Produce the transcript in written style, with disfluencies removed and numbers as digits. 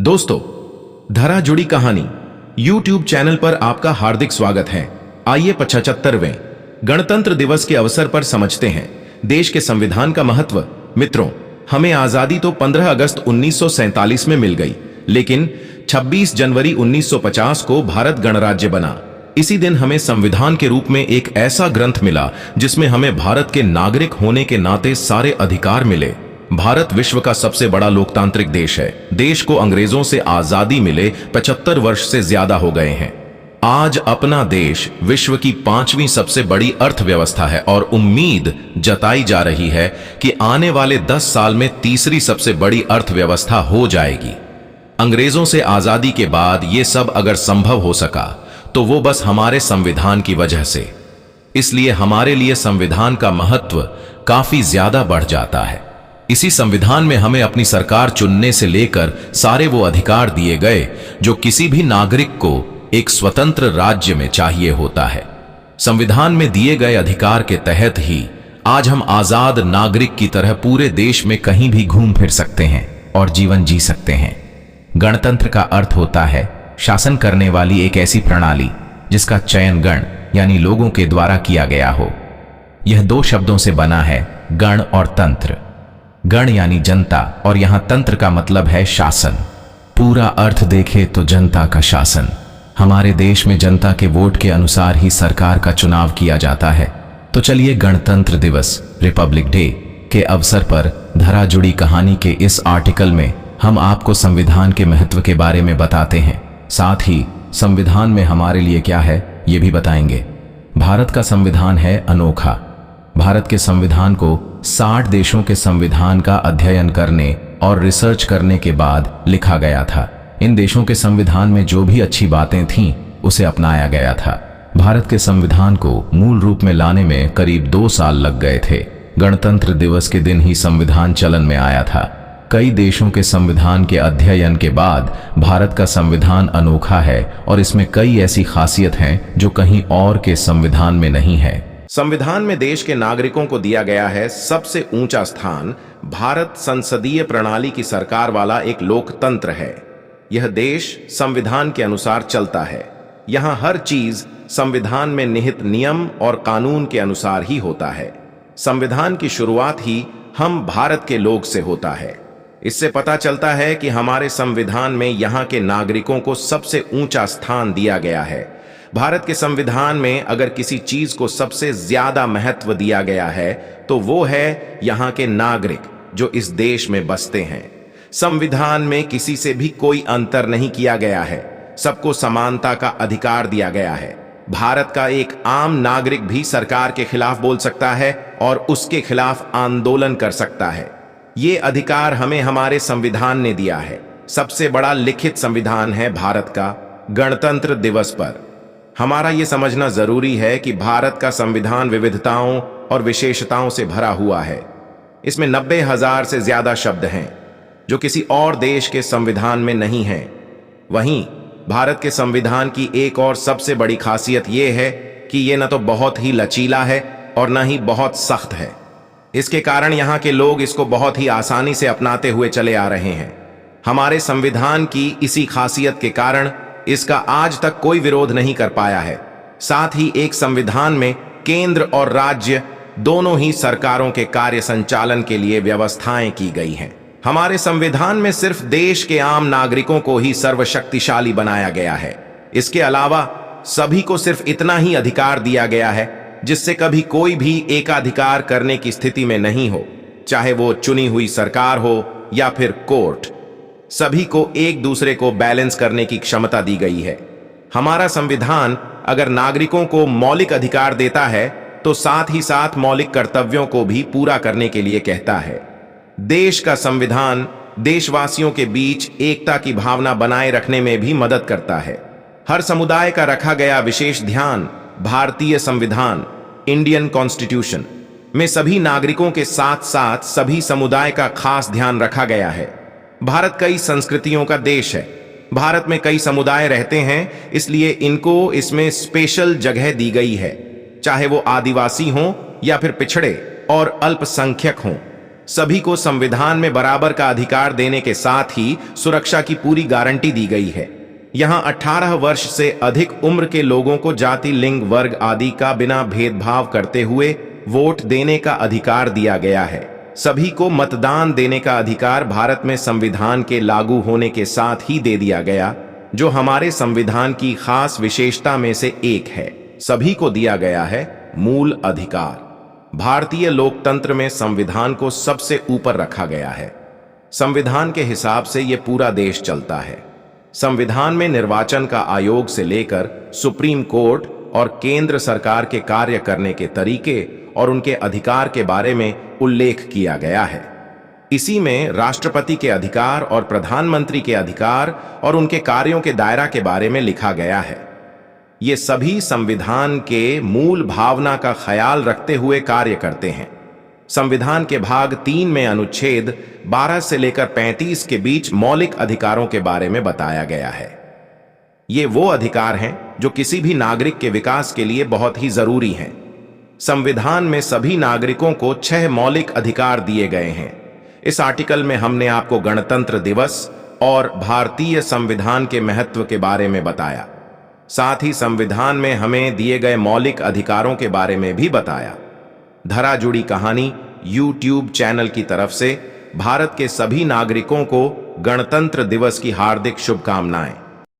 दोस्तों, धरा जुड़ी कहानी YouTube चैनल पर आपका हार्दिक स्वागत है। आइए 75वें गणतंत्र दिवस के अवसर पर समझते हैं देश के संविधान का महत्व। मित्रों, हमें आजादी तो 15 अगस्त 1947 में मिल गई, लेकिन 26 जनवरी 1950 को भारत गणराज्य बना। इसी दिन हमें संविधान के रूप में एक ऐसा ग्रंथ मिला जिसमें हमें भारत के नागरिक होने के नाते सारे अधिकार मिले। भारत विश्व का सबसे बड़ा लोकतांत्रिक देश है। देश को अंग्रेजों से आजादी मिले 75 वर्ष से ज्यादा हो गए हैं। आज अपना देश विश्व की 5वीं सबसे बड़ी अर्थव्यवस्था है और उम्मीद जताई जा रही है कि आने वाले 10 साल में तीसरी सबसे बड़ी अर्थव्यवस्था हो जाएगी। अंग्रेजों से आजादी के बाद ये सब अगर संभव हो सका तो वो बस हमारे संविधान की वजह से। इसलिए हमारे लिए संविधान का महत्व काफी ज्यादा बढ़ जाता है। इसी संविधान में हमें अपनी सरकार चुनने से लेकर सारे वो अधिकार दिए गए जो किसी भी नागरिक को एक स्वतंत्र राज्य में चाहिए होता है। संविधान में दिए गए अधिकार के तहत ही आज हम आजाद नागरिक की तरह पूरे देश में कहीं भी घूम फिर सकते हैं और जीवन जी सकते हैं। गणतंत्र का अर्थ होता है शासन करने वाली एक ऐसी प्रणाली जिसका चयन गण यानी लोगों के द्वारा किया गया हो। यह 2 शब्दों से बना है, गण और तंत्र। गण यानी जनता और यहां तंत्र का मतलब है शासन। पूरा अर्थ देखे तो जनता का शासन। हमारे देश में जनता के वोट के अनुसार ही सरकार का चुनाव किया जाता है। तो चलिए गणतंत्र दिवस रिपब्लिक डे के अवसर पर धरा जुड़ी कहानी के इस आर्टिकल में हम आपको संविधान के महत्व के बारे में बताते हैं। साथ ही संविधान में हमारे लिए क्या है ये भी बताएंगे। भारत का संविधान है अनोखा। भारत के संविधान को 60 देशों के संविधान का अध्ययन करने और रिसर्च करने के बाद लिखा गया था। इन देशों के संविधान में जो भी अच्छी बातें थीं उसे अपनाया गया था। भारत के संविधान को मूल रूप में लाने में करीब 2 साल लग गए थे। गणतंत्र दिवस के दिन ही संविधान चलन में आया था। कई देशों के संविधान के अध्ययन के बाद भारत का संविधान अनोखा है और इसमें कई ऐसी खासियत हैं जो कहीं और के संविधान में नहीं है। संविधान में देश के नागरिकों को दिया गया है सबसे ऊंचा स्थान। भारत संसदीय प्रणाली की सरकार वाला एक लोकतंत्र है। यह देश संविधान के अनुसार चलता है। यहां हर चीज संविधान में निहित नियम और कानून के अनुसार ही होता है। संविधान की शुरुआत ही हम भारत के लोग से होता है। इससे पता चलता है कि हमारे संविधान में यहाँ के नागरिकों को सबसे ऊंचा स्थान दिया गया है। भारत के संविधान में अगर किसी चीज को सबसे ज्यादा महत्व दिया गया है तो वो है यहाँ के नागरिक जो इस देश में बसते हैं। संविधान में किसी से भी कोई अंतर नहीं किया गया है। सबको समानता का अधिकार दिया गया है। भारत का एक आम नागरिक भी सरकार के खिलाफ बोल सकता है और उसके खिलाफ आंदोलन कर सकता है। ये अधिकार हमें हमारे संविधान ने दिया है। सबसे बड़ा लिखित संविधान है भारत का। गणतंत्र दिवस पर हमारा ये समझना जरूरी है कि भारत का संविधान विविधताओं और विशेषताओं से भरा हुआ है। इसमें 90,000 से ज्यादा शब्द हैं जो किसी और देश के संविधान में नहीं हैं। वहीं भारत के संविधान की एक और सबसे बड़ी खासियत यह है कि ये न तो बहुत ही लचीला है और न ही बहुत सख्त है। इसके कारण यहाँ के लोग इसको बहुत ही आसानी से अपनाते हुए चले आ रहे हैं। हमारे संविधान की इसी खासियत के कारण इसका आज तक कोई विरोध नहीं कर पाया है। साथ ही एक संविधान में केंद्र और राज्य दोनों ही सरकारों के कार्य संचालन के लिए व्यवस्थाएं की गई हैं। हमारे संविधान में सिर्फ देश के आम नागरिकों को ही सर्वशक्तिशाली बनाया गया है। इसके अलावा सभी को सिर्फ इतना ही अधिकार दिया गया है जिससे कभी कोई भी एकाधिकार करने की स्थिति में नहीं हो, चाहे वो चुनी हुई सरकार हो या फिर कोर्ट। सभी को एक दूसरे को बैलेंस करने की क्षमता दी गई है। हमारा संविधान अगर नागरिकों को मौलिक अधिकार देता है तो साथ ही साथ मौलिक कर्तव्यों को भी पूरा करने के लिए कहता है। देश का संविधान देशवासियों के बीच एकता की भावना बनाए रखने में भी मदद करता है। हर समुदाय का रखा गया विशेष ध्यान भारतीय संविधान इंडियन कॉन्स्टिट्यूशन में सभी नागरिकों के साथ साथ सभी समुदाय का खास ध्यान रखा गया है। भारत कई संस्कृतियों का देश है। भारत में कई समुदाय रहते हैं, इसलिए इनको इसमें स्पेशल जगह दी गई है, चाहे वो आदिवासी हों या फिर पिछड़े और अल्पसंख्यक हों। सभी को संविधान में बराबर का अधिकार देने के साथ ही सुरक्षा की पूरी गारंटी दी गई है। यहां 18 वर्ष से अधिक उम्र के लोगों को जाति, लिंग, वर्ग आदि का बिना भेदभाव करते हुए वोट देने का अधिकार दिया गया है। सभी को मतदान देने का अधिकार भारत में संविधान के लागू होने के साथ ही दे दिया गया, जो हमारे संविधान की खास विशेषता में से एक है। सभी को दिया गया है मूल अधिकार। भारतीय लोकतंत्र में संविधान को सबसे ऊपर रखा गया है। संविधान के हिसाब से यह पूरा देश चलता है। संविधान में निर्वाचन का आयोग से लेकर सुप्रीम कोर्ट और केंद्र सरकार के कार्य करने के तरीके और उनके अधिकार के बारे में उल्लेख किया गया है। इसी में राष्ट्रपति के अधिकार और प्रधानमंत्री के अधिकार और उनके कार्यों के दायरा के बारे में लिखा गया है। ये सभी संविधान के मूल भावना का ख्याल रखते हुए कार्य करते हैं। संविधान के भाग 3 में अनुच्छेद 12 से लेकर 35 के बीच मौलिक अधिकारों के बारे में बताया गया है। ये वो अधिकार हैं जो किसी भी नागरिक के विकास के लिए बहुत ही जरूरी हैं। संविधान में सभी नागरिकों को 6 मौलिक अधिकार दिए गए हैं। इस आर्टिकल में हमने आपको गणतंत्र दिवस और भारतीय संविधान के महत्व के बारे में बताया। साथ ही संविधान में हमें दिए गए मौलिक अधिकारों के बारे में भी बताया। धरा जुड़ी कहानी YouTube चैनल की तरफ से भारत के सभी नागरिकों को गणतंत्र दिवस की हार्दिक शुभकामनाएं।